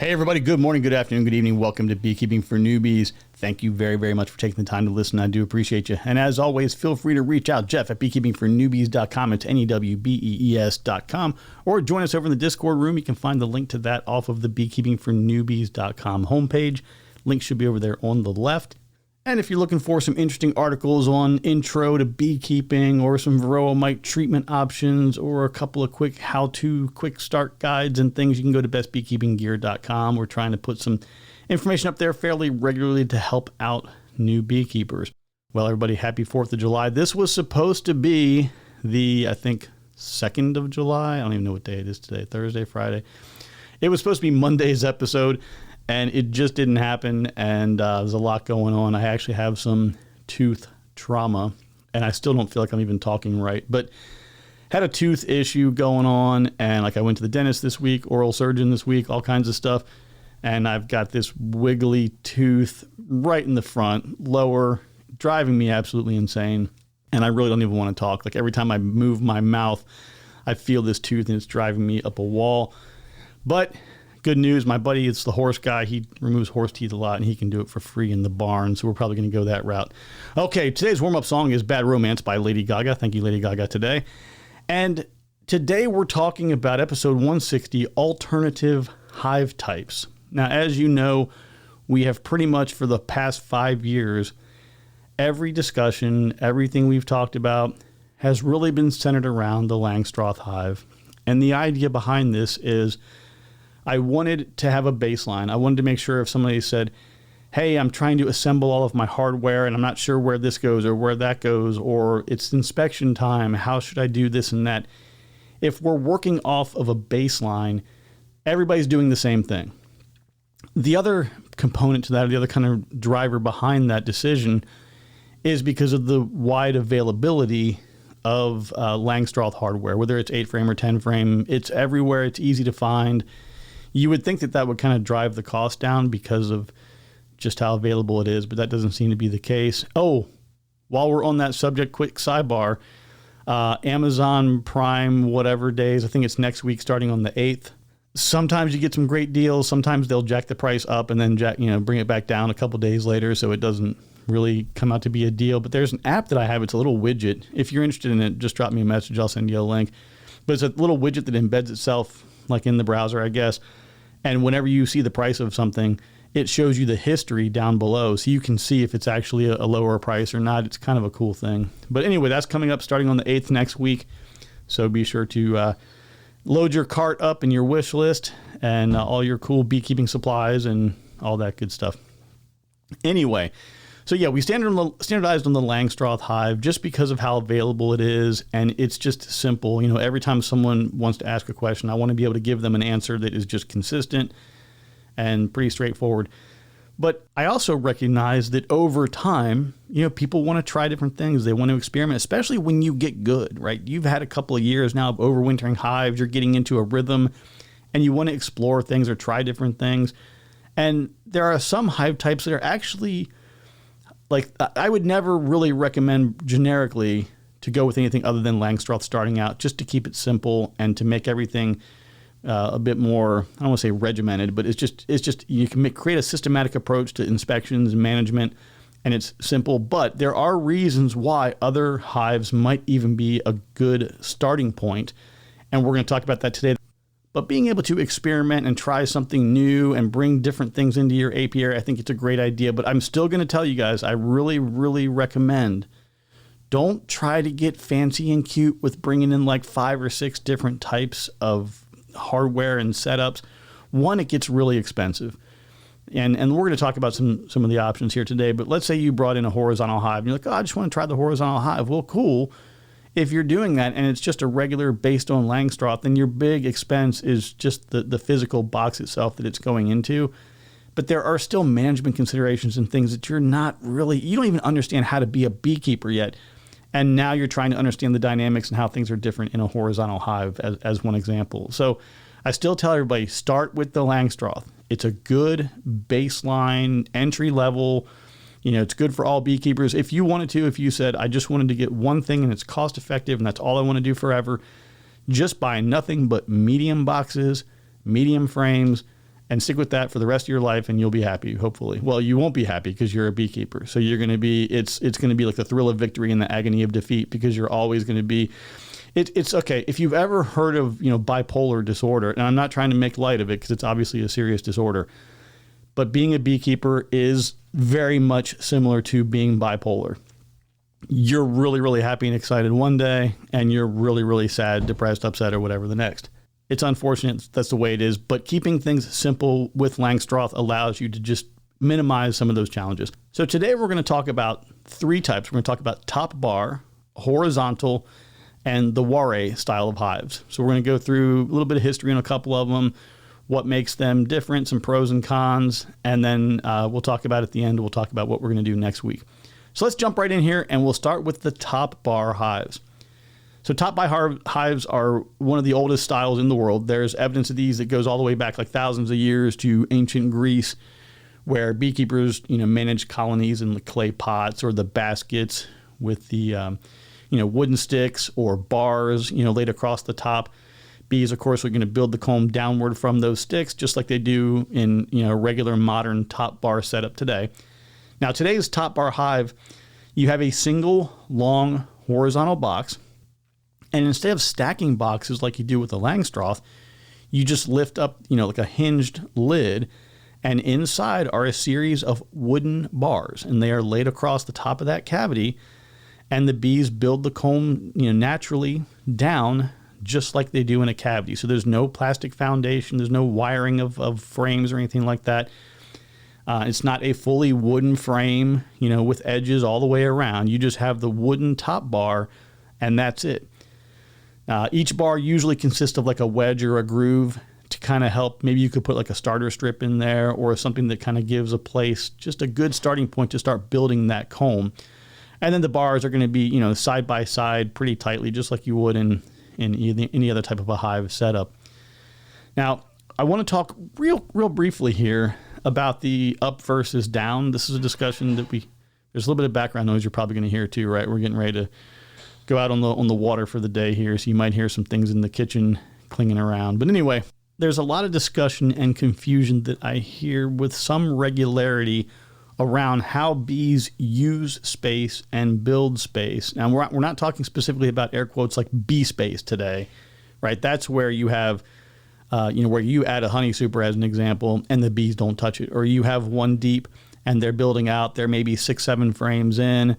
Hey everybody, good morning, good afternoon, good evening. Welcome to Beekeeping for Newbies. Thank you very, very much for taking the time to listen. I do appreciate you. And as always, feel free to reach out, Jeff at beekeepingfornewbies.com. It's NEWBEES.com. Or join us over in the Discord room. You can find the link to that off of the beekeepingfornewbies.com homepage. Link should be over there on the left. And if you're looking for some interesting articles on intro to beekeeping or some varroa mite treatment options or a couple of quick how-to quick start guides and things, you can go to bestbeekeepinggear.com. We're trying to put some information up there fairly regularly to help out new beekeepers. Well, everybody, happy 4th of July. This was supposed to be the, I think, 2nd of July. I don't even know what day it is today. Thursday, Friday. It was supposed to be Monday's episode. And it just didn't happen, and there's a lot going on. I actually have some tooth trauma, and I still don't feel like I'm even talking right. But had a tooth issue going on, and like I went to the dentist this week, oral surgeon this week, all kinds of stuff. And I've got this wiggly tooth right in the front, lower, driving me absolutely insane. And I really don't even want to talk. Like every time I move my mouth, I feel this tooth, and it's driving me up a wall. But good news, my buddy, it's the horse guy. He removes horse teeth a lot, and he can do it for free in the barn. So we're probably going to go that route. Okay, today's warm-up song is Bad Romance by Lady Gaga. Thank you, Lady Gaga, today. And today we're talking about episode 160, alternative hive types. Now, as you know, we have pretty much for the past 5 years, every discussion, everything we've talked about has really been centered around the Langstroth hive. And the idea behind this is I wanted to have a baseline. I wanted to make sure if somebody said, hey, I'm trying to assemble all of my hardware and I'm not sure where this goes or where that goes, or it's inspection time, how should I do this and that? If we're working off of a baseline, everybody's doing the same thing. The other component to that, or the other kind of driver behind that decision, is because of the wide availability of Langstroth hardware, whether it's 8-frame or 10-frame. It's everywhere. It's easy to find. You would think that that would kind of drive the cost down because of just how available it is, but that doesn't seem to be the case. Oh, while we're on that subject, quick sidebar, Amazon Prime, whatever days, I think it's next week starting on the 8th. Sometimes you get some great deals. Sometimes they'll jack the price up and then bring it back down a couple days later, so it doesn't really come out to be a deal. But there's an app that I have. It's a little widget. If you're interested in it, just drop me a message. I'll send you a link. But it's a little widget that embeds itself like in the browser, I guess. And whenever you see the price of something, it shows you the history down below. So you can see if it's actually a lower price or not. It's kind of a cool thing. But anyway, that's coming up starting on the 8th next week. So be sure to load your cart up in your wish list and all your cool beekeeping supplies and all that good stuff. Anyway, so yeah, we standardized on the Langstroth hive just because of how available it is, and it's just simple. You know, every time someone wants to ask a question, I want to be able to give them an answer that is just consistent and pretty straightforward. But I also recognize that over time, people want to try different things. They want to experiment, especially when you get good, right? You've had a couple of years now of overwintering hives. You're getting into a rhythm, and you want to explore things or try different things. And there are some hive types that are actually, like, I would never really recommend generically to go with anything other than Langstroth starting out, just to keep it simple and to make everything a bit more, I don't want to say regimented, but it's just you can create a systematic approach to inspections and management, and it's simple. But there are reasons why other hives might even be a good starting point, and we're going to talk about that today. But being able to experiment and try something new and bring different things into your apiary, I think it's a great idea. But I'm still going to tell you guys, I really, really recommend don't try to get fancy and cute with bringing in like 5 or 6 different types of hardware and setups. One, it gets really expensive. And we're going to talk about some of the options here today. But let's say you brought in a horizontal hive and you're like, oh, I just want to try the horizontal hive. Well, cool. If you're doing that and it's just a regular based on Langstroth, then your big expense is just the physical box itself that it's going into. But there are still management considerations and things that you don't even understand how to be a beekeeper yet. And now you're trying to understand the dynamics and how things are different in a horizontal hive as one example. So I still tell everybody, start with the Langstroth. It's a good baseline entry level. It's good for all beekeepers. If you said, I just wanted to get one thing and it's cost effective and that's all I want to do forever, just buy nothing but medium boxes, medium frames, and stick with that for the rest of your life, and you'll be happy, hopefully. Well, you won't be happy because you're a beekeeper. So you're going to be, it's going to be like the thrill of victory and the agony of defeat, because you're always going to be, it's okay. If you've ever heard of, bipolar disorder, and I'm not trying to make light of it because it's obviously a serious disorder, but being a beekeeper is very much similar to being bipolar. You're really, really happy and excited one day, and you're really, really sad, depressed, upset, or whatever the next. It's unfortunate that's the way it is, but keeping things simple with Langstroth allows you to just minimize some of those challenges. So today we're going to talk about 3 types. We're going to talk about top bar, horizontal, and the Warre style of hives. So we're going to go through a little bit of history on a couple of them, what makes them different, some pros and cons, and then we'll talk about at the end, we'll talk about what we're going to do next week. So let's jump right in here, and we'll start with the top bar hives. So top bar hives are one of the oldest styles in the world. There's evidence of these that goes all the way back like thousands of years to ancient Greece, where beekeepers, managed colonies in the clay pots or the baskets with the, wooden sticks or bars, laid across the top. Bees, of course, are going to build the comb downward from those sticks, just like they do in, regular modern top bar setup today. Now, today's top bar hive, you have a single long horizontal box. And instead of stacking boxes like you do with the Langstroth, you just lift up, like a hinged lid, and inside are a series of wooden bars, and they are laid across the top of that cavity, and the bees build the comb, naturally down just like they do in a cavity. So there's no plastic foundation, there's no wiring of frames or anything like that. It's not a fully wooden frame, with edges all the way around. You just have the wooden top bar, and that's it. Each bar usually consists of like a wedge or a groove to kind of help. Maybe you could put like a starter strip in there or something that kind of gives a place, just a good starting point to start building that comb. And then the bars are going to be, side by side pretty tightly, just like you would in any other type of a hive setup. Now, I want to talk real briefly here about the up versus down. This is a discussion that there's a little bit of background noise you're probably going to hear too, right? We're getting ready to go out on the water for the day here, so you might hear some things in the kitchen clinging around. But anyway, there's a lot of discussion and confusion that I hear with some regularity around how bees use space and build space. Now, we're not talking specifically about air quotes like bee space today, right? That's where you have, where you add a honey super as an example, and the bees don't touch it. Or you have one deep, and they're building out, they're maybe 6-7 frames in,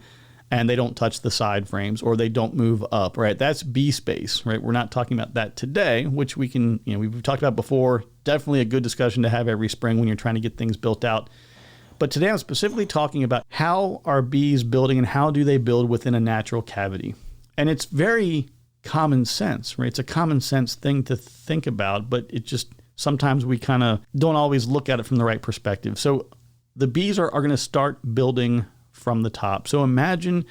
and they don't touch the side frames, or they don't move up, right? That's bee space, right? We're not talking about that today, which we can, we've talked about before. Definitely a good discussion to have every spring when you're trying to get things built out. But today I'm specifically talking about how are bees building and how do they build within a natural cavity. And it's very common sense, right? It's a common sense thing to think about, but it just, sometimes we kind of don't always look at it from the right perspective. So the bees are going to start building from the top. So imagine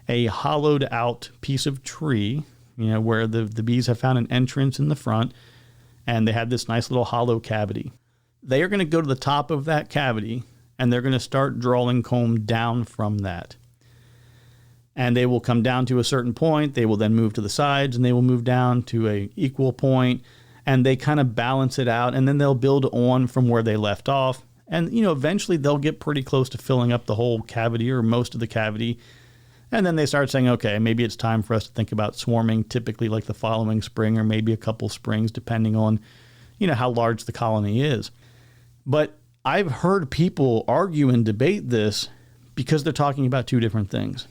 a hollowed out piece of tree, where the bees have found an entrance in the front, and they have this nice little hollow cavity. They are going to go to the top of that cavity, and they're going to start drawing comb down from that. And they will come down to a certain point. They will then move to the sides, and they will move down to a equal point, and they kind of balance it out, and then they'll build on from where they left off. And, eventually they'll get pretty close to filling up the whole cavity or most of the cavity. And then they start saying, okay, maybe it's time for us to think about swarming, typically like the following spring or maybe a couple springs, depending on, how large the colony is. But I've heard people argue and debate this because they're talking about two different things.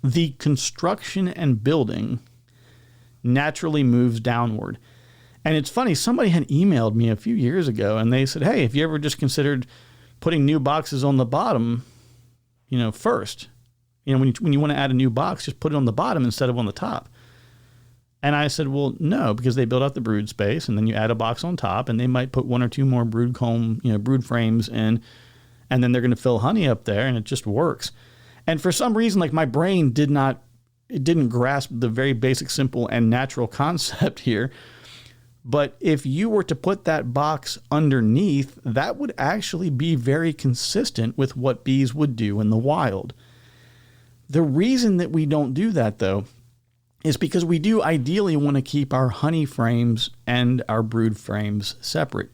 The construction and building naturally moves downward. And it's funny, somebody had emailed me a few years ago, and they said, hey, have you ever just considered putting new boxes on the bottom, first? When you want to add a new box, just put it on the bottom instead of on the top. And I said, well, no, because they build out the brood space, and then you add a box on top, and they might put 1 or 2 more brood frames in, and then they're going to fill honey up there, and it just works. And for some reason, like my brain didn't grasp the very basic, simple, and natural concept here. But if you were to put that box underneath, that would actually be very consistent with what bees would do in the wild. The reason that we don't do that, though, is because we do ideally want to keep our honey frames and our brood frames separate.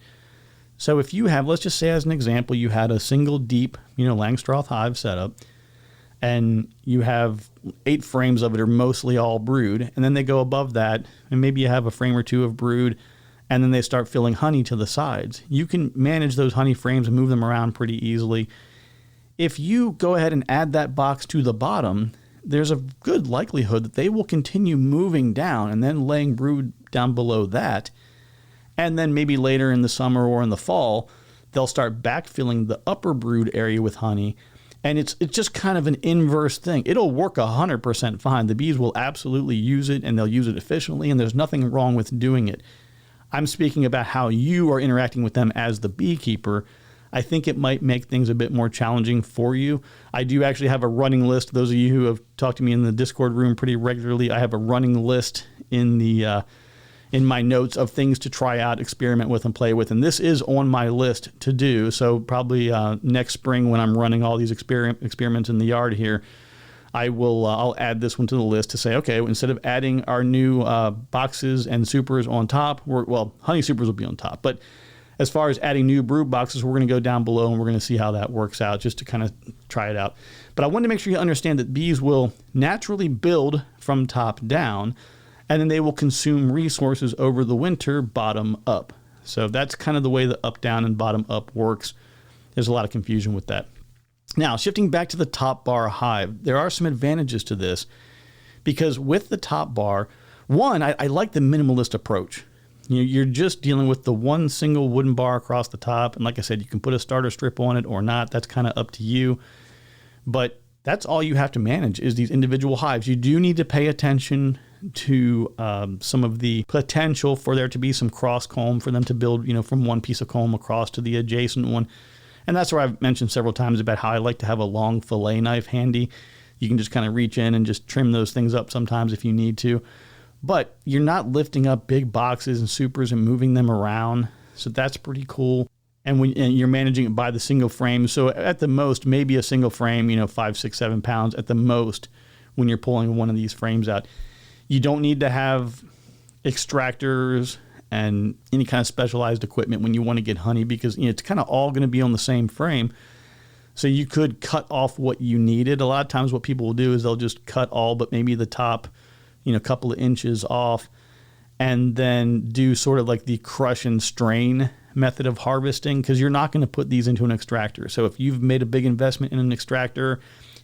So if you have, let's just say as an example, you had a single deep, Langstroth hive setup, and you have 8 frames of it are mostly all brood, and then they go above that, and maybe you have a frame or 2 of brood, and then they start filling honey to the sides. You can manage those honey frames and move them around pretty easily. If you go ahead and add that box to the bottom, there's a good likelihood that they will continue moving down and then laying brood down below that. And then maybe later in the summer or in the fall, they'll start backfilling the upper brood area with honey. And it's just kind of an inverse thing. It'll work 100% fine. The bees will absolutely use it, and they'll use it efficiently, and there's nothing wrong with doing it. I'm speaking about how you are interacting with them as the beekeeper. I think it might make things a bit more challenging for you. I do actually have a running list. Those of you who have talked to me in the Discord room pretty regularly, I have a running list in my notes of things to try out, experiment with, and play with. And this is on my list to do. So probably next spring when I'm running all these experiments in the yard here, I'll add this one to the list to say, okay, instead of adding our new boxes and supers on top, honey supers will be on top. But as far as adding new brood boxes, we're going to go down below and we're going to see how that works out, just to kind of try it out. But I wanted to make sure you understand that bees will naturally build from top down, and then they will consume resources over the winter bottom up. So that's kind of the way the up down and bottom up works. There's a lot of confusion with that. Now, shifting back to the top bar hive, there are some advantages to this, because with the top bar, one, I like the minimalist approach. You're just dealing with the one single wooden bar across the top. And like I said, you can put a starter strip on it or not. That's kind of up to you. But that's all you have to manage is these individual hives. You do need to pay attention to some of the potential for there to be some cross comb for them to build, from one piece of comb across to the adjacent one. And that's where I've mentioned several times about how I like to have a long fillet knife handy. You can just kind of reach in and just trim those things up sometimes if you need to. But you're not lifting up big boxes and supers and moving them around. So that's pretty cool. And you're managing it by the single frame. So at the most, maybe a single frame, 5, 6, 7 pounds at the most when you're pulling one of these frames out. You don't need to have extractors and any kind of specialized equipment when you want to get honey, because it's kind of all going to be on the same frame. So you could cut off what you needed. A lot of times what people will do is they'll just cut all but maybe the top couple of inches off, and then do sort of like the crush and strain method of harvesting, because you're not going to put these into an extractor. So if you've made a big investment in an extractor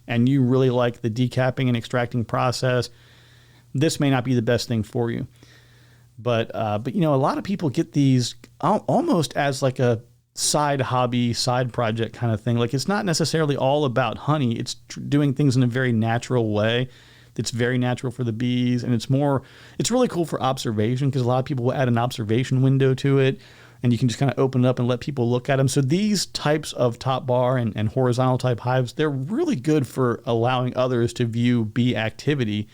and you really like the decapping and extracting process, this may not be the best thing for you. But a lot of people get these almost as like a side hobby, side project kind of thing. Like, it's not necessarily all about honey. It's doing things in a very natural way. It's very natural for the bees, and it's really cool for observation, because a lot of people will add an observation window to it, and you can just kind of open it up and let people look at them. So these types of top bar and horizontal type hives, they're really good for allowing others to view bee activity.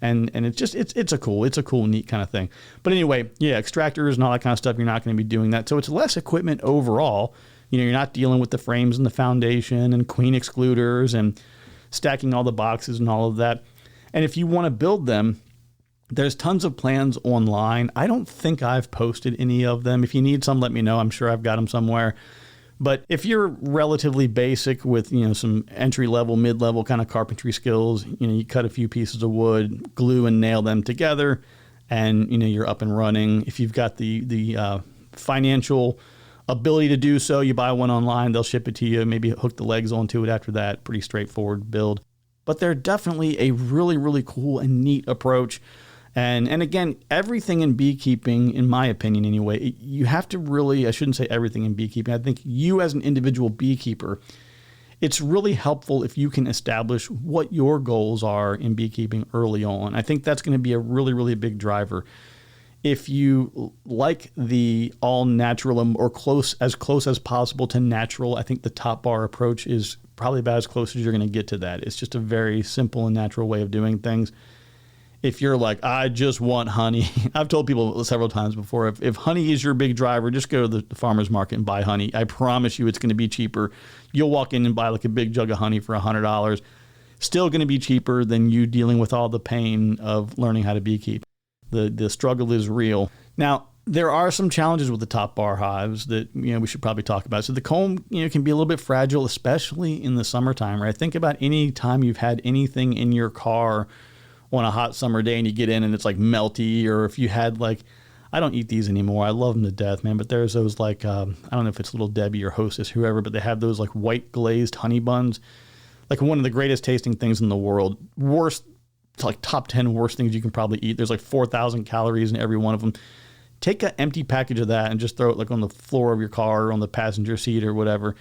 And it's a cool, neat kind of thing. But anyway, yeah, extractors and all that kind of stuff, you're not going to be doing that. So it's less equipment overall. You're not dealing with the frames and the foundation and queen excluders and stacking all the boxes and all of that. And if you want to build them, there's tons of plans online. I don't think I've posted any of them. If you need some, let me know. I'm sure I've got them somewhere. But if you're relatively basic with, some entry-level, mid-level kind of carpentry skills, you cut a few pieces of wood, glue and nail them together, and, you're up and running. If you've got the financial ability to do so, you buy one online, they'll ship it to you, maybe hook the legs onto it after that. Pretty straightforward build. But they're definitely a really, really cool and neat approach. And again, everything in beekeeping, in my opinion anyway, you have to really, I shouldn't say everything in beekeeping, I think you as an individual beekeeper, it's really helpful if you can establish what your goals are in beekeeping early on. I think that's going to be a really, really big driver. If you like the all natural or as close as possible to natural, I think the top bar approach is probably about as close as you're going to get to that. It's just a very simple and natural way of doing things. If you're like, I just want honey, I've told people several times before, if honey is your big driver, just go to the farmer's market and buy honey. I promise you it's going to be cheaper. You'll walk in and buy like a big jug of honey for $100. Still going to be cheaper than you dealing with all the pain of learning how to beekeep. The struggle is real. Now, There are some challenges with the top bar hives that, we should probably talk about. So the comb, can be a little bit fragile, especially in the summertime, right? Think about any time you've had anything in your car on a hot summer day and you get in and it's like melty, or if you had like, I don't eat these anymore. I love them to death, man. But there's those like, I don't know if it's Little Debbie or Hostess, whoever, but they have those like white glazed honey buns, like one of the greatest tasting things in the world. Worst, like top 10 worst things you can probably eat. There's like 4,000 calories in every one of them. Take an empty package of that and just throw it like on the floor of your car or on the passenger seat or whatever,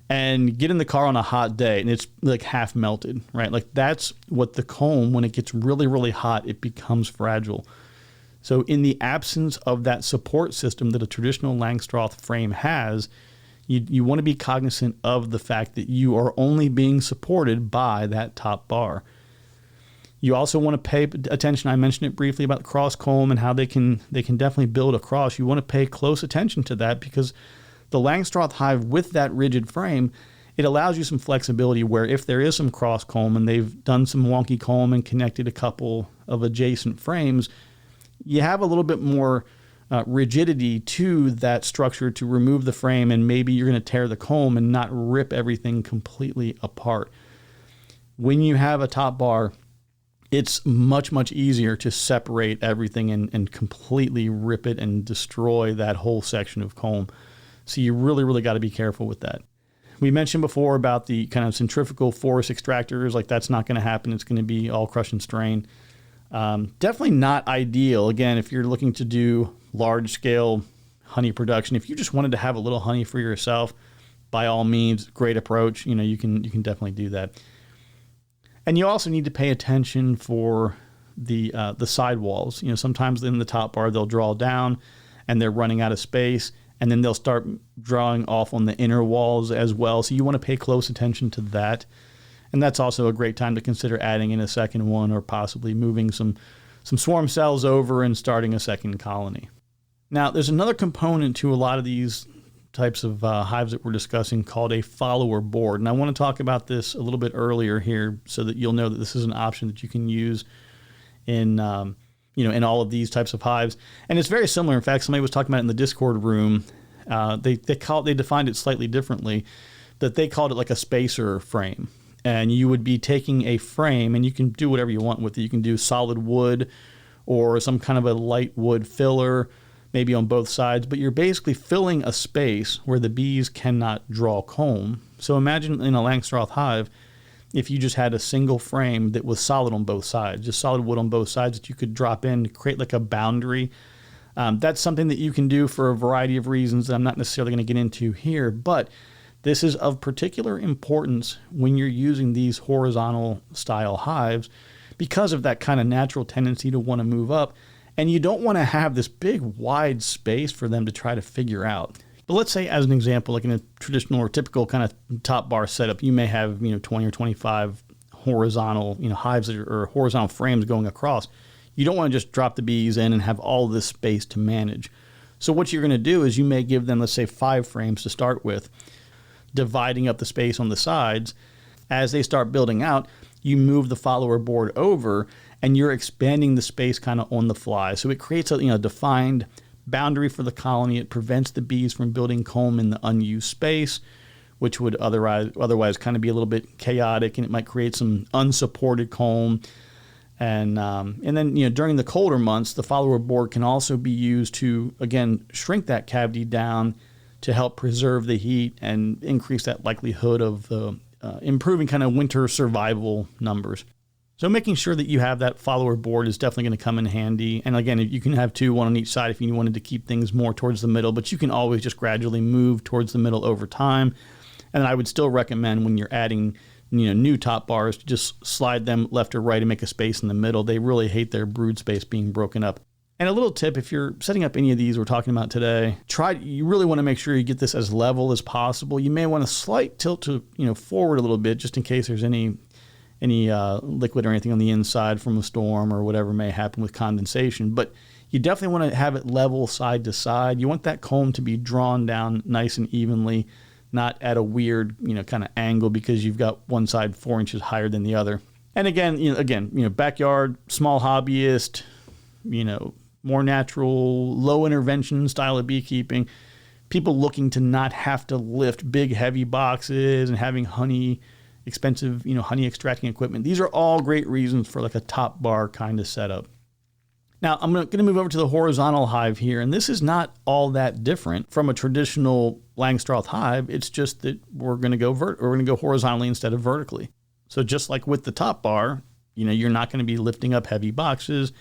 and get in the car on a hot day and it's like half melted, right? Like that's what the comb, when it gets really, really hot, it becomes fragile. So in the absence of that support system that a traditional Langstroth frame has, you want to be cognizant of the fact that you are only being supported by that top bar. You also want to pay attention. I mentioned it briefly about the cross comb and how they can definitely build a cross. You want to pay close attention to that, because the Langstroth hive with that rigid frame, it allows you some flexibility where if there is some cross comb and they've done some wonky comb and connected a couple of adjacent frames, you have a little bit more rigidity to that structure to remove the frame, and maybe you're going to tear the comb and not rip everything completely apart. When you have a top bar, it's much, much easier to separate everything and completely rip it and destroy that whole section of comb. So you really, really got to be careful with that. We mentioned before about the kind of centrifugal force extractors. Like that's not going to happen. It's going to be all crush and strain. Definitely not ideal. Again, if you're looking to do large scale honey production, if you just wanted to have a little honey for yourself, by all means, great approach. You can definitely do that. And you also need to pay attention for the side walls. Sometimes in the top bar, they'll draw down and they're running out of space, and then they'll start drawing off on the inner walls as well. So you want to pay close attention to that. And that's also a great time to consider adding in a second one, or possibly moving some swarm cells over and starting a second colony. Now, there's another component to a lot of these types of hives that we're discussing called a follower board. And I want to talk about this a little bit earlier here so that you'll know that this is an option that you can use in in all of these types of hives. And it's very similar. In fact, somebody was talking about it in the Discord room. They defined it slightly differently, that they called it like a spacer frame. And you would be taking a frame, and you can do whatever you want with it. You can do solid wood or some kind of a light wood filler, maybe on both sides, but you're basically filling a space where the bees cannot draw comb. So imagine in a Langstroth hive, if you just had a single frame that was solid on both sides, just solid wood on both sides that you could drop in to create like a boundary. That's something that you can do for a variety of reasons that I'm not necessarily going to get into here, but this is of particular importance when you're using these horizontal style hives because of that kind of natural tendency to want to move up. And you don't want to have this big wide space for them to try to figure out. But let's say, as an example, like in a traditional or typical kind of top bar setup, you may have 20 or 25 horizontal hives or horizontal frames going across. You don't want to just drop the bees in and have all this space to manage. So what you're going to do is you may give them, let's say, 5 frames to start with, dividing up the space on the sides. As they start building out, you move the follower board over and you're expanding the space kind of on the fly. So it creates a defined boundary for the colony. It prevents the bees from building comb in the unused space, which would otherwise kind of be a little bit chaotic, and it might create some unsupported comb. And then during the colder months, the follower board can also be used to, again, shrink that cavity down to help preserve the heat and increase that likelihood of improving kind of winter survival numbers. So making sure that you have that follower board is definitely going to come in handy. And again, you can have 2, one on each side if you wanted to keep things more towards the middle, but you can always just gradually move towards the middle over time. And I would still recommend when you're adding new top bars to just slide them left or right and make a space in the middle. They really hate their brood space being broken up. And a little tip, if you're setting up any of these we're talking about today, you really want to make sure you get this as level as possible. You may want a slight tilt to forward a little bit just in case there's any liquid or anything on the inside from a storm or whatever may happen with condensation. But you definitely want to have it level side to side. You want that comb to be drawn down nice and evenly, not at a weird kind of angle because you've got one side 4 inches higher than the other. And again, backyard, small hobbyist, more natural, low intervention style of beekeeping, people looking to not have to lift big, heavy boxes and having expensive, honey extracting equipment. These are all great reasons for like a top bar kind of setup. Now, I'm going to move over to the horizontal hive here, and this is not all that different from a traditional Langstroth hive. It's just that we're going to go horizontally instead of vertically. So just like with the top bar, you're not going to be lifting up heavy boxes.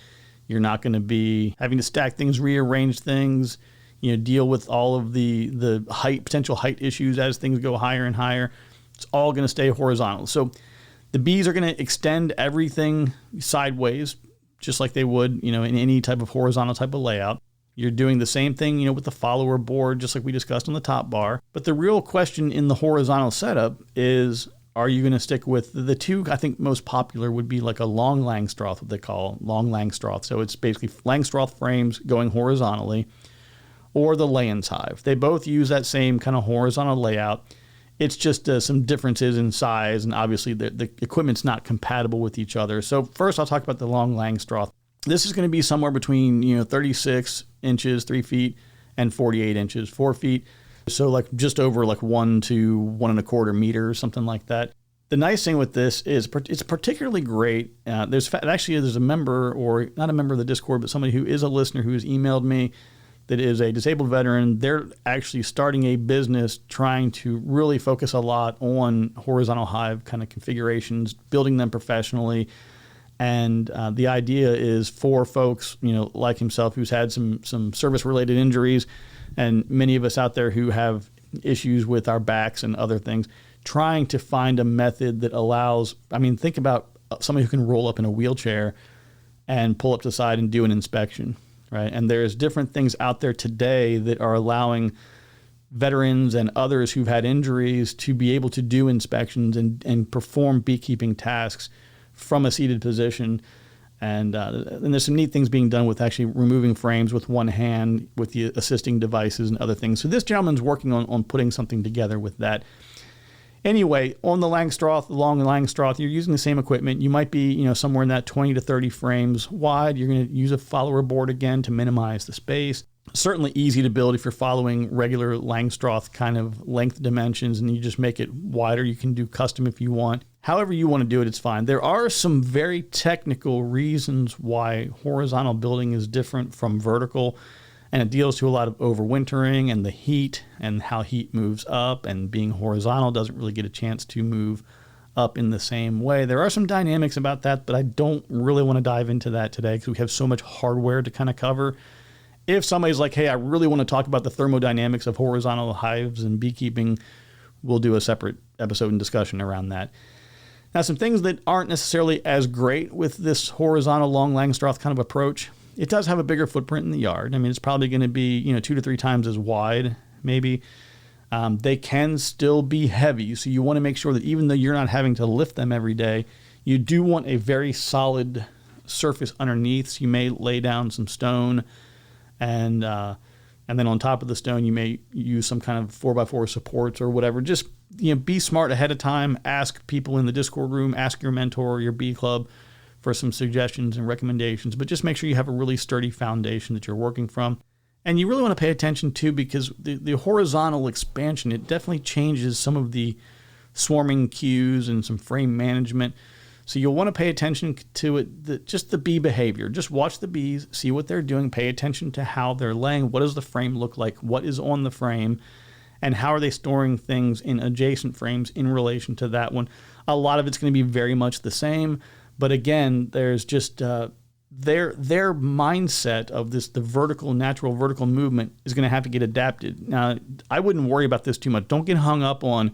You're not going to be having to stack things, rearrange things, deal with all of the potential height issues as things go higher and higher. It's all going to stay horizontal. So the bees are going to extend everything sideways, just like they would, in any type of horizontal type of layout. You're doing the same thing, with the follower board, just like we discussed on the top bar. But the real question in the horizontal setup is, are you going to stick with the two, I think most popular would be like a long Langstroth, what they call long Langstroth. So it's basically Langstroth frames going horizontally, or the Layens hive. They both use that same kind of horizontal layout. It's just some differences in size, and obviously the equipment's not compatible with each other. So first I'll talk about the long Langstroth. This is going to be somewhere between 36 inches, 3 feet, and 48 inches, 4 feet. So like just over like 1 to 1.25 meters, something like that. The nice thing with this is it's particularly great. There's a member, or not a member of the Discord, but somebody who is a listener who has emailed me that is a disabled veteran. They're actually starting a business trying to really focus a lot on horizontal hive kind of configurations, building them professionally. And the idea is for folks, like himself, who's had some service-related injuries, and many of us out there who have issues with our backs and other things, trying to find a method that allows, think about somebody who can roll up in a wheelchair and pull up to the side and do an inspection. Right. And there's different things out there today that are allowing veterans and others who've had injuries to be able to do inspections and perform beekeeping tasks from a seated position. And there's some neat things being done with actually removing frames with one hand with the assisting devices and other things. So this gentleman's working on putting something together with that. Anyway, on the Langstroth, the long Langstroth, you're using the same equipment. You might be, somewhere in that 20 to 30 frames wide. You're going to use a follower board again to minimize the space. Certainly easy to build if you're following regular Langstroth kind of length dimensions, and you just make it wider. You can do custom if you want. However you want to do it, it's fine. There are some very technical reasons why horizontal building is different from vertical. And it deals to a lot of overwintering and the heat and how heat moves up, and being horizontal doesn't really get a chance to move up in the same way. There are some dynamics about that, but I don't really want to dive into that today because we have so much hardware to kind of cover. If somebody's like, hey, I really want to talk about the thermodynamics of horizontal hives and beekeeping, we'll do a separate episode and discussion around that. Now, some things that aren't necessarily as great with this horizontal long Langstroth kind of approach. It does have a bigger footprint in the yard. It's probably going to be, 2 to 3 times as wide, maybe. They can still be heavy, so you want to make sure that even though you're not having to lift them every day, you do want a very solid surface underneath. So you may lay down some stone, and then on top of the stone, you may use some kind of 4x4 supports or whatever. Just be smart ahead of time. Ask people in the Discord room, ask your mentor, your bee club, for some suggestions and recommendations, but just make sure you have a really sturdy foundation that you're working from. And you really want to pay attention to, because the horizontal expansion, it definitely changes some of the swarming cues and some frame management. So you'll want to pay attention to it, just the bee behavior. Just watch the bees, see what they're doing, pay attention to how they're laying. What does the frame look like? What is on the frame? And how are they storing things in adjacent frames in relation to that one? A lot of it's going to be very much the same. But again, there's just their mindset of the natural vertical movement is going to have to get adapted. Now, I wouldn't worry about this too much. Don't get hung up on,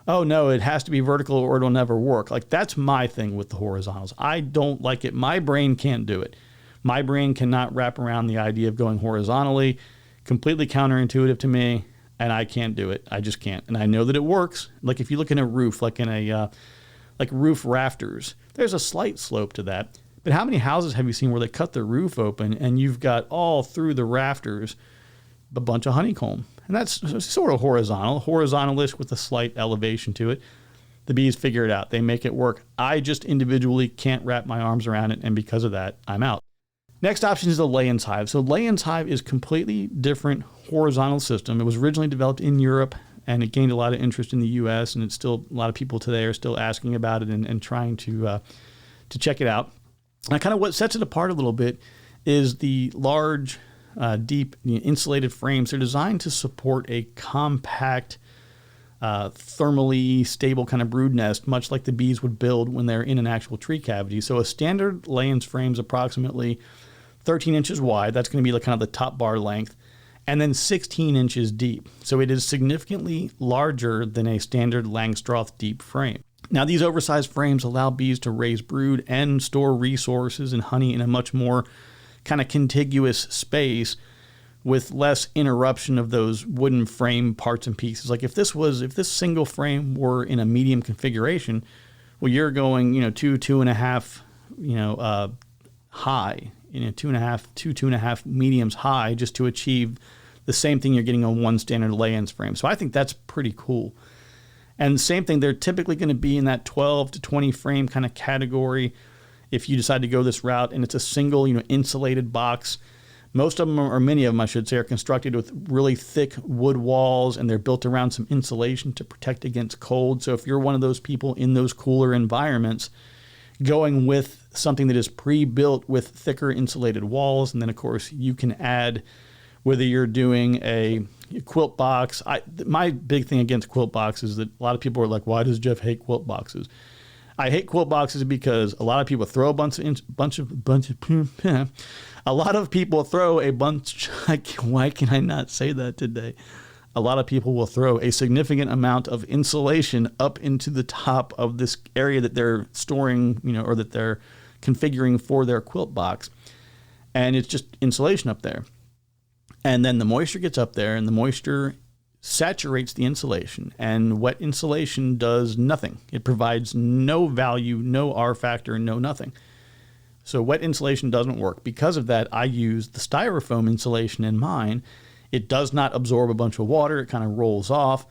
oh no, it has to be vertical or it'll never work. Like, that's my thing with the horizontals. I don't like it. My brain can't do it. My brain cannot wrap around the idea of going horizontally. Completely counterintuitive to me, and I can't do it. I just can't. And I know that it works. Like if you look in a roof, like in a like roof rafters, there's a slight slope to that. But how many houses have you seen where they cut the roof open and you've got all through the rafters a bunch of honeycomb? And that's sort of horizontalish with a slight elevation to it. The bees figure it out. They make it work. I just individually can't wrap my arms around it, and because of that, I'm out. Next option is the Layens hive. So Layens hive is completely different horizontal system. It was originally developed in Europe, and it gained a lot of interest in the U.S., and it's still, a lot of people today are still asking about it and trying to check it out. And kind of what sets it apart a little bit is the large, deep, insulated frames. They're designed to support a compact, thermally stable kind of brood nest, much like the bees would build when they're in an actual tree cavity. So a standard Layens frame is approximately 13 inches wide. That's going to be like kind of the top bar length, and then 16 inches deep. So it is significantly larger than a standard Langstroth deep frame. Now, these oversized frames allow bees to raise brood and store resources and honey in a much more kind of contiguous space with less interruption of those wooden frame parts and pieces. Like if this single frame were in a medium configuration, well, you're going, 2.5, high, 2.5 mediums high just to achieve the same thing you're getting on one standard Layens frame. So I think that's pretty cool. And same thing, they're typically going to be in that 12 to 20 frame kind of category if you decide to go this route, and it's a single, insulated box. Most of them, or many of them, I should say, are constructed with really thick wood walls, and they're built around some insulation to protect against cold. So if you're one of those people in those cooler environments, going with something that is pre-built with thicker insulated walls, and then, of course, you can add, whether you're doing a quilt box. My big thing against quilt boxes is that a lot of people are like, why does Jeff hate quilt boxes? I hate quilt boxes because a lot of people throw a bunch of a lot of people throw a bunch. Why can I not say that today? A lot of people will throw a significant amount of insulation up into the top of this area that they're storing, or that they're configuring for their quilt box, and it's just insulation up there. And then the moisture gets up there, and the moisture saturates the insulation. And wet insulation does nothing. It provides no value, no R factor, no nothing. So wet insulation doesn't work. Because of that, I use the styrofoam insulation in mine. It does not absorb a bunch of water. It kind of rolls off,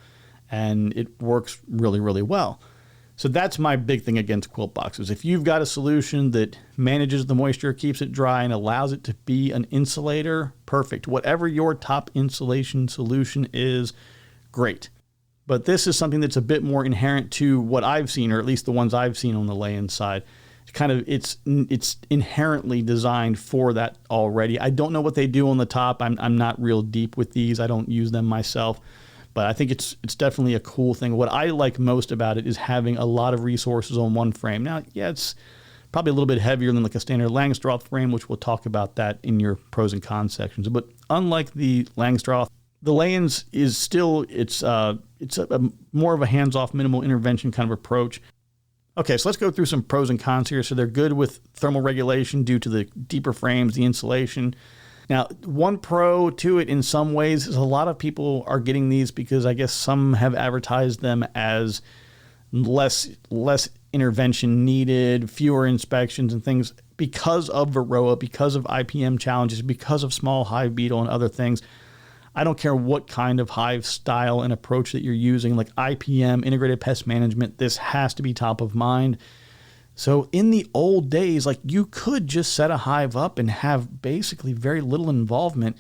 and it works really, really well. So that's my big thing against quilt boxes. If you've got a solution that manages the moisture, keeps it dry, and allows it to be an insulator, perfect. Whatever your top insulation solution is, great. But this is something that's a bit more inherent to what I've seen, or at least the ones I've seen on the Layens side. It's inherently designed for that already. I don't know what they do on the top. I'm not real deep with these. I don't use them myself. But I think it's definitely a cool thing. What I like most about it is having a lot of resources on one frame. Now, yeah, it's probably a little bit heavier than like a standard Langstroth frame, which we'll talk about that in your pros and cons sections. But unlike the Langstroth, the Layens is still, it's a more of a hands-off, minimal intervention kind of approach. Okay, so let's go through some pros and cons here. So they're good with thermal regulation due to the deeper frames, the insulation. Now, one pro to it in some ways is a lot of people are getting these because I guess some have advertised them as less intervention needed, fewer inspections and things because of Varroa, because of IPM challenges, because of small hive beetle and other things. I don't care what kind of hive style and approach that you're using, like IPM, integrated pest management, this has to be top of mind. So in the old days, like you could just set a hive up and have basically very little involvement,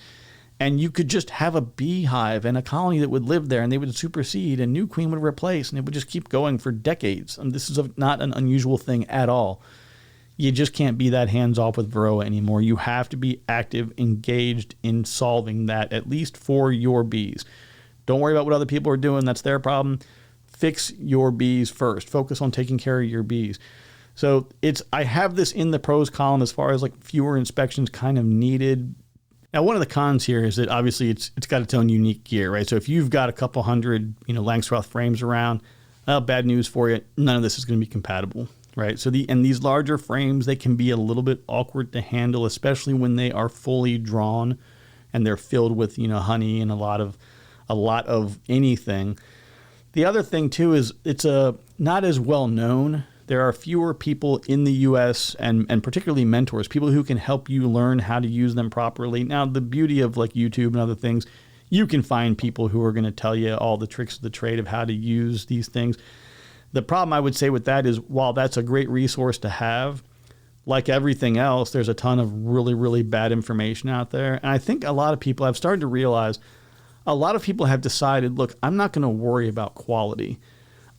and you could just have a beehive and a colony that would live there, and they would supersede, and new queen would replace, and it would just keep going for decades. And this is not an unusual thing at all. You just can't be that hands-off with Varroa anymore. You have to be active, engaged in solving that, at least for your bees. Don't worry about what other people are doing. That's their problem. Fix your bees first. Focus on taking care of your bees. So I have this in the pros column as far as like fewer inspections kind of needed. Now, one of the cons here is that obviously it's got its own unique gear, right? So if you've got a couple hundred, Langstroth frames around, bad news for you, none of this is going to be compatible, right? So these larger frames, they can be a little bit awkward to handle, especially when they are fully drawn and they're filled with, honey and a lot of anything. The other thing too is it's not as well known. There are fewer people in the U.S. and particularly mentors, people who can help you learn how to use them properly. Now, the beauty of like YouTube and other things, you can find people who are going to tell you all the tricks of the trade of how to use these things. The problem I would say with that is while that's a great resource to have, like everything else, there's a ton of really, really bad information out there. And I think a lot of people, I've started to realize, a lot of people have decided, look, I'm not going to worry about quality.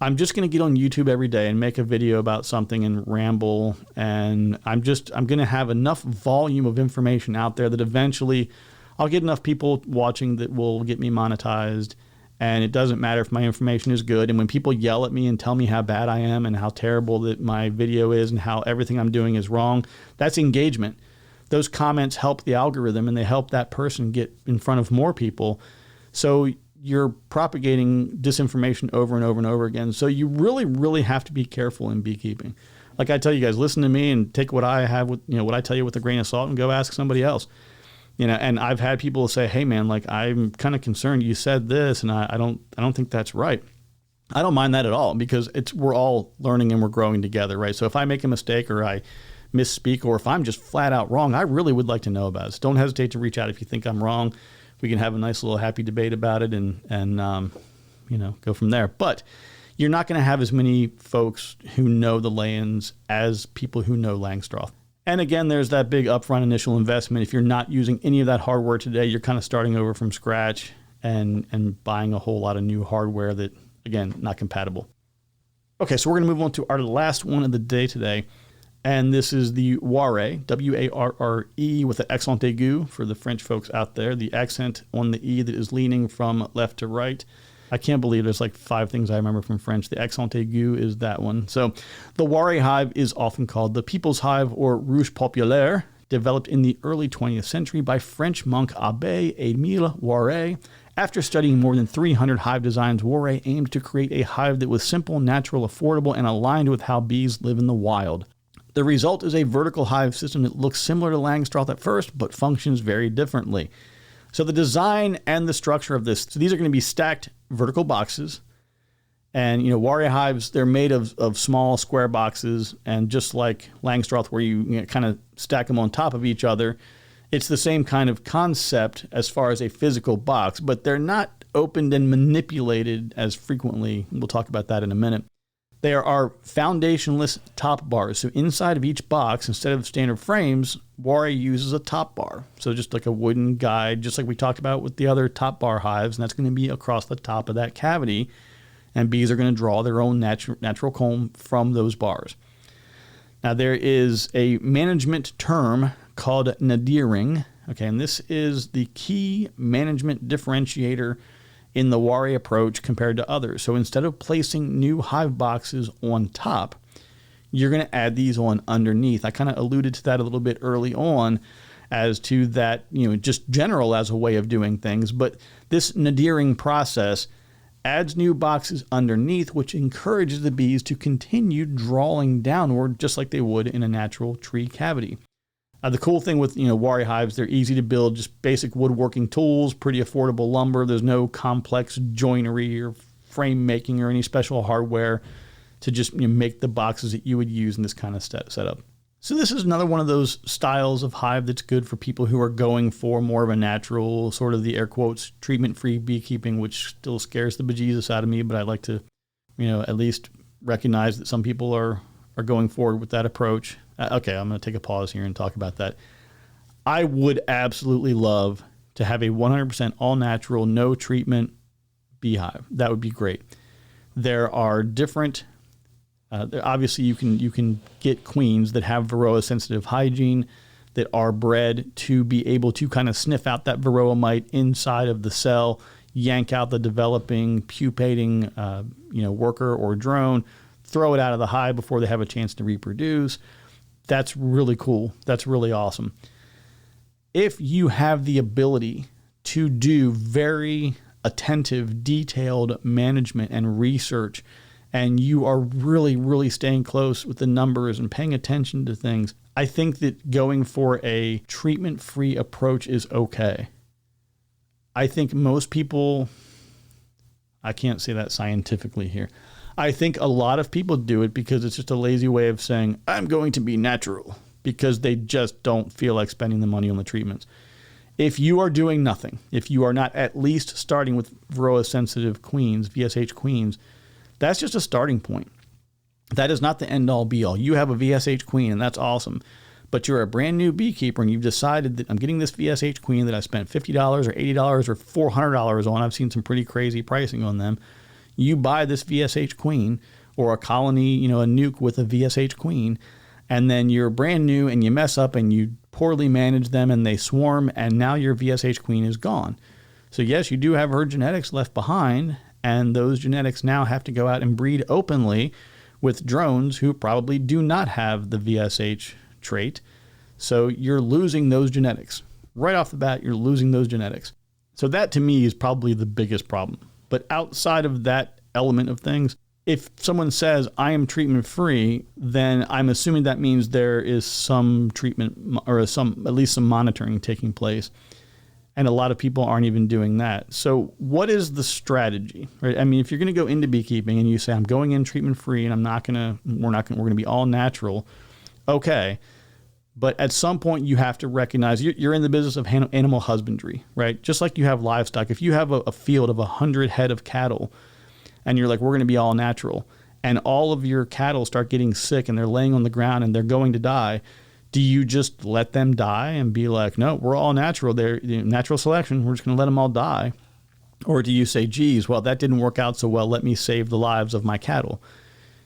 I'm just going to get on YouTube every day and make a video about something and ramble. And I'm going to have enough volume of information out there that eventually I'll get enough people watching that will get me monetized. And it doesn't matter if my information is good. And when people yell at me and tell me how bad I am and how terrible that my video is and how everything I'm doing is wrong, that's engagement. Those comments help the algorithm and they help that person get in front of more people. So you're propagating disinformation over and over and over again. So you really, really have to be careful in beekeeping. Like I tell you guys, listen to me and take what I have with, what I tell you with a grain of salt and go ask somebody else. And I've had people say, hey man, like I'm kind of concerned you said this and I don't think that's right. I don't mind that at all because we're all learning and we're growing together, right? So if I make a mistake or I misspeak or if I'm just flat out wrong, I really would like to know about it. So don't hesitate to reach out if you think I'm wrong. We can have a nice little happy debate about it and go from there. But you're not going to have as many folks who know the Layens as people who know Langstroth. And again, there's that big upfront initial investment. If you're not using any of that hardware today, you're kind of starting over from scratch and buying a whole lot of new hardware that, again, not compatible. Okay, so we're going to move on to our last one of the day today. And this is the Warre, W-A-R-R-E, with the accent aigu for the French folks out there. The accent on the E that is leaning from left to right. I can't believe there's like 5 things I remember from French. The accent aigu is that one. So the Warre hive is often called the People's Hive or Ruche Populaire, developed in the early 20th century by French monk Abbé Émile Warre. After studying more than 300 hive designs, Warre aimed to create a hive that was simple, natural, affordable, and aligned with how bees live in the wild. The result is a vertical hive system that looks similar to Langstroth at first, but functions very differently. So the design and the structure of this, so these are going to be stacked vertical boxes. And, Warre hives, they're made of small square boxes. And just like Langstroth, where you kind of stack them on top of each other, it's the same kind of concept as far as a physical box, but they're not opened and manipulated as frequently. We'll talk about that in a minute. There are foundationless top bars. So inside of each box, instead of standard frames, Warre uses a top bar. So just like a wooden guide, just like we talked about with the other top bar hives, and that's going to be across the top of that cavity. And bees are going to draw their own natural comb from those bars. Now there is a management term called nadiring. Okay, and this is the key management differentiator in the Warre approach compared to others. So instead of placing new hive boxes on top, you're going to add these on underneath. I kind of alluded to that a little bit early on as to that, just general as a way of doing things. But this nadiring process adds new boxes underneath, which encourages the bees to continue drawing downward just like they would in a natural tree cavity. The cool thing with Warre hives, they're easy to build, just basic woodworking tools, pretty affordable lumber. There's no complex joinery or frame making or any special hardware to just make the boxes that you would use in this kind of setup. So this is another one of those styles of hive that's good for people who are going for more of a natural, sort of the air quotes, treatment-free beekeeping, which still scares the bejesus out of me, but I like to, at least recognize that some people are going forward with that approach. Okay, I'm going to take a pause here and talk about that. I would absolutely love to have a 100% all-natural, no treatment beehive. That would be great. There are different, obviously you can get queens that have varroa-sensitive hygiene that are bred to be able to kind of sniff out that varroa mite inside of the cell, yank out the developing, pupating, worker or drone, throw it out of the hive before they have a chance to reproduce. That's really cool. That's really awesome. If you have the ability to do very attentive, detailed management and research, and you are really, really staying close with the numbers and paying attention to things, I think that going for a treatment-free approach is okay. I think most people, I can't say that scientifically here. I think a lot of people do it because it's just a lazy way of saying, I'm going to be natural, because they just don't feel like spending the money on the treatments. If you are doing nothing, if you are not at least starting with varroa-sensitive queens, VSH queens, that's just a starting point. That is not the end all be all. You have a VSH queen and that's awesome. But you're a brand new beekeeper and you've decided that I'm getting this VSH queen that I spent $50 or $80 or $400 on. I've seen some pretty crazy pricing on them. You buy this VSH queen or a colony, a nuke with a VSH queen, and then you're brand new and you mess up and you poorly manage them and they swarm and now your VSH queen is gone. So yes, you do have her genetics left behind, and those genetics now have to go out and breed openly with drones who probably do not have the VSH trait. So you're losing those genetics. Right off the bat, you're losing those genetics. So that to me is probably the biggest problem. But outside of that element of things, if someone says I am treatment free, then I'm assuming that means there is some treatment or at least some monitoring taking place. And a lot of people aren't even doing that. So what is the strategy, right? I mean, if you're going to go into beekeeping and you say, I'm going in treatment free and we're going to be all natural. Okay. But at some point you have to recognize you're in the business of animal husbandry, right? Just like you have livestock. If you have a field of 100 head of cattle and you're like, we're going to be all natural, and all of your cattle start getting sick and they're laying on the ground and they're going to die, do you just let them die and be like, no, we're all natural. They're natural selection. We're just going to let them all die. Or do you say, geez, well, that didn't work out so well. Let me save the lives of my cattle.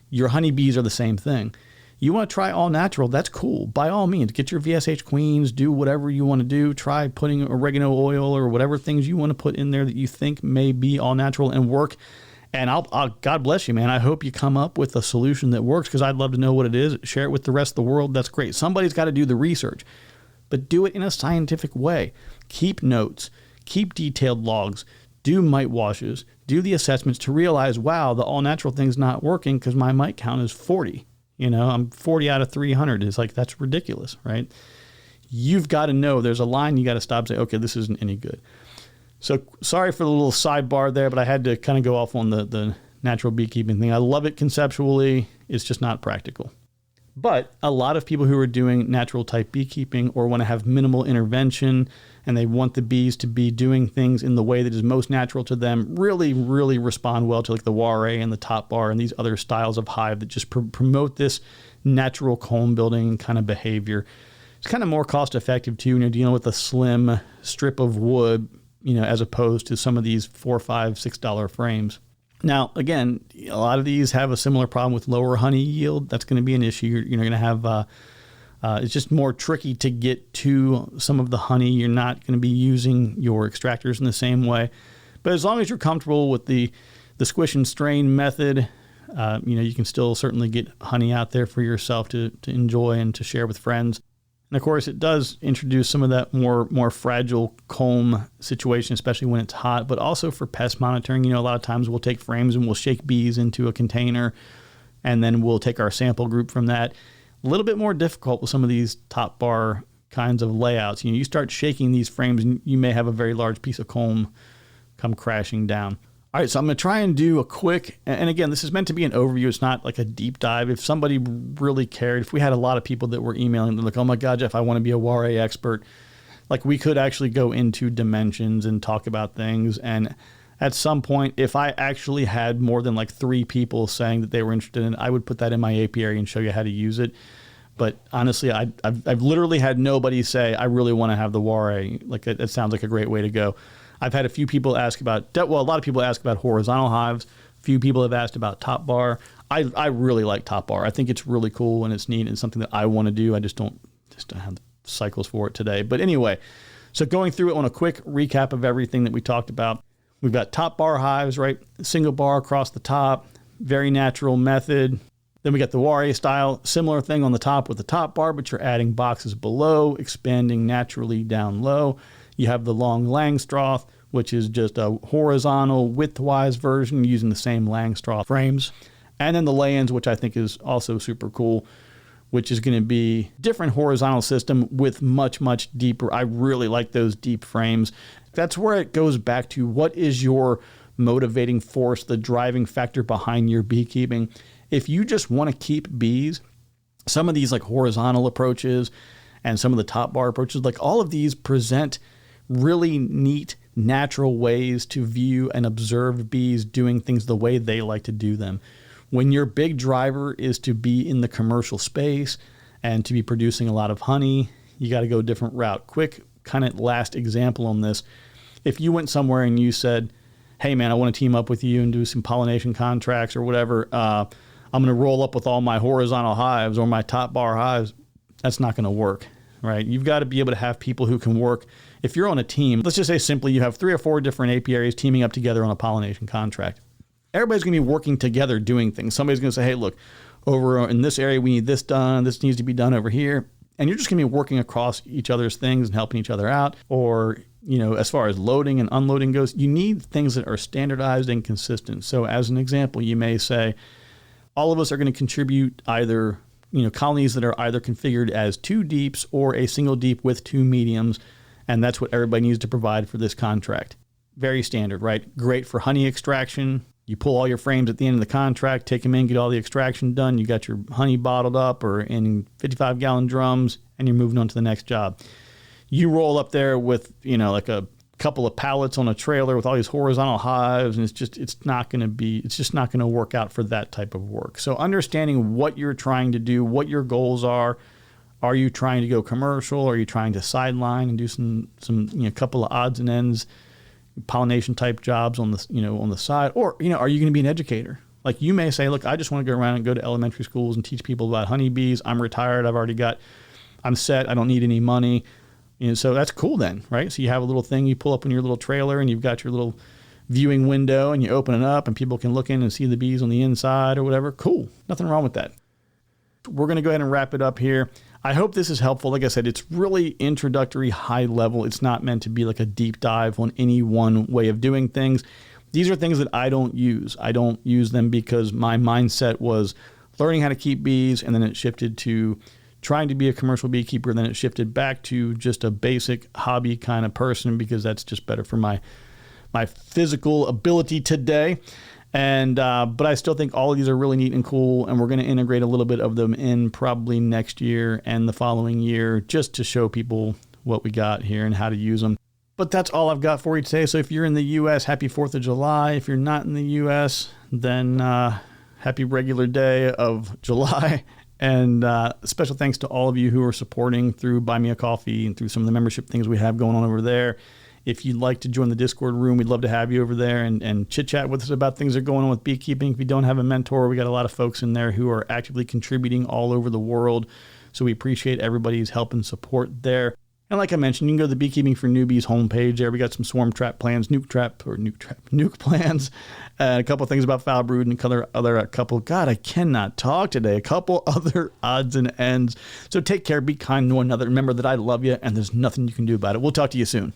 Your honeybees are the same thing. You want to try all natural, that's cool. By all means, get your VSH queens, do whatever you want to do. Try putting oregano oil or whatever things you want to put in there that you think may be all natural and work. And I'll God bless you, man. I hope you come up with a solution that works, because I'd love to know what it is. Share it with the rest of the world. That's great. Somebody's got to do the research, but do it in a scientific way. Keep notes, keep detailed logs, do mite washes, do the assessments to realize, wow, the all natural thing's not working because my mite count is 40. I'm 40 out of 300. It's like, that's ridiculous, right? You've got to know there's a line you got to stop and say, okay, this isn't any good. So sorry for the little sidebar there, but I had to kind of go off on the natural beekeeping thing. I love it conceptually. It's just not practical. But a lot of people who are doing natural type beekeeping or want to have minimal intervention and they want the bees to be doing things in the way that is most natural to them really, really respond well to like the Warre and the top bar and these other styles of hive that just promote this natural comb building kind of behavior. It's kind of more cost effective too when you're dealing with a slim strip of wood, as opposed to some of these $4, $5, $6 frames. Now, again, a lot of these have a similar problem with lower honey yield. That's going to be an issue. You're going to have, it's just more tricky to get to some of the honey. You're not going to be using your extractors in the same way. But as long as you're comfortable with the squish and strain method, you can still certainly get honey out there for yourself to enjoy and to share with friends. And of course, it does introduce some of that more fragile comb situation, especially when it's hot, but also for pest monitoring. A lot of times we'll take frames and we'll shake bees into a container, and then we'll take our sample group from that. A little bit more difficult with some of these top bar kinds of layouts. You start shaking these frames and you may have a very large piece of comb come crashing down. All right, so I'm going to try and do a quick, and again, this is meant to be an overview. It's not like a deep dive. If somebody really cared, if we had a lot of people that were emailing, they're like, oh my God, Jeff, I want to be a Warre expert. Like, we could actually go into dimensions and talk about things. And at some point, if I actually had more than like 3 people saying that they were interested in it, I would put that in my apiary and show you how to use it. But honestly, I've literally had nobody say, I really want to have the Warre. Like, it sounds like a great way to go. I've had a few people ask about, a lot of people ask about horizontal hives. A few people have asked about top bar. I really like top bar. I think it's really cool and it's neat and something that I want to do. I just don't have the cycles for it today. But anyway, so going through it on a quick recap of everything that we talked about. We've got top bar hives, right? Single bar across the top, very natural method. Then we got the Warre style, similar thing on the top with the top bar, but you're adding boxes below, expanding naturally down low. You have the long Langstroth, which is just a horizontal widthwise version using the same Langstroth frames. And then the Layens, which I think is also super cool, which is going to be different horizontal system with much, much deeper. I really like those deep frames. That's where it goes back to what is your motivating force, the driving factor behind your beekeeping. If you just want to keep bees, some of these like horizontal approaches and some of the top bar approaches, like all of these present really neat, natural ways to view and observe bees doing things the way they like to do them. When your big driver is to be in the commercial space and to be producing a lot of honey, you got to go a different route. Quick kind of last example on this. If you went somewhere and you said, hey man, I want to team up with you and do some pollination contracts or whatever, I'm going to roll up with all my horizontal hives or my top bar hives, that's not going to work, right? You've got to be able to have people who can work. If you're on a team, let's just say simply you have 3 or 4 different apiaries teaming up together on a pollination contract. Everybody's going to be working together doing things. Somebody's going to say, hey, look, over in this area, we need this done. This needs to be done over here. And you're just going to be working across each other's things and helping each other out. Or, as far as loading and unloading goes, you need things that are standardized and consistent. So as an example, you may say, all of us are going to contribute either, colonies that are either configured as 2 deeps or a single deep with 2 mediums. And that's what everybody needs to provide for this contract. Very standard, right? Great for honey extraction. You pull all your frames at the end of the contract, take them in, get all the extraction done. You got your honey bottled up or in 55-gallon drums, and you're moving on to the next job. You roll up there with, like a couple of pallets on a trailer with all these horizontal hives, and it's just not going to work out for that type of work. So understanding what you're trying to do, what your goals are. Are you trying to go commercial? Are you trying to sideline and do some couple of odds and ends pollination type jobs on the side? Or, are you going to be an educator? Like you may say, look, I just want to go around and go to elementary schools and teach people about honeybees. I'm retired. I'm set. I don't need any money. So that's cool then, right? So you have a little thing you pull up in your little trailer and you've got your little viewing window and you open it up and people can look in and see the bees on the inside or whatever. Cool. Nothing wrong with that. We're going to go ahead and wrap it up here. I hope this is helpful. Like I said, it's really introductory, high level. It's not meant to be like a deep dive on any one way of doing things. These are things that I don't use. I don't use them because my mindset was learning how to keep bees, and then it shifted to trying to be a commercial beekeeper. Then it shifted back to just a basic hobby kind of person because that's just better for my physical ability today. And but I still think all of these are really neat and cool, and we're going to integrate a little bit of them in probably next year and the following year just to show people what we got here and how to use them. But that's all I've got for you today. So if you're in the U.S., happy 4th of July. If you're not in the U.S., then happy regular day of July. And special thanks to all of you who are supporting through Buy Me a Coffee and through some of the membership things we have going on over there. If you'd like to join the Discord room, we'd love to have you over there and chit-chat with us about things that are going on with beekeeping. If you don't have a mentor, we got a lot of folks in there who are actively contributing all over the world. So we appreciate everybody's help and support there. And like I mentioned, you can go to the Beekeeping for Newbies homepage there. We got some swarm trap plans, nuke plans, a couple of things about foul brood and a couple, God, I cannot talk today, a couple other odds and ends. So take care, be kind to one another. Remember that I love you and there's nothing you can do about it. We'll talk to you soon.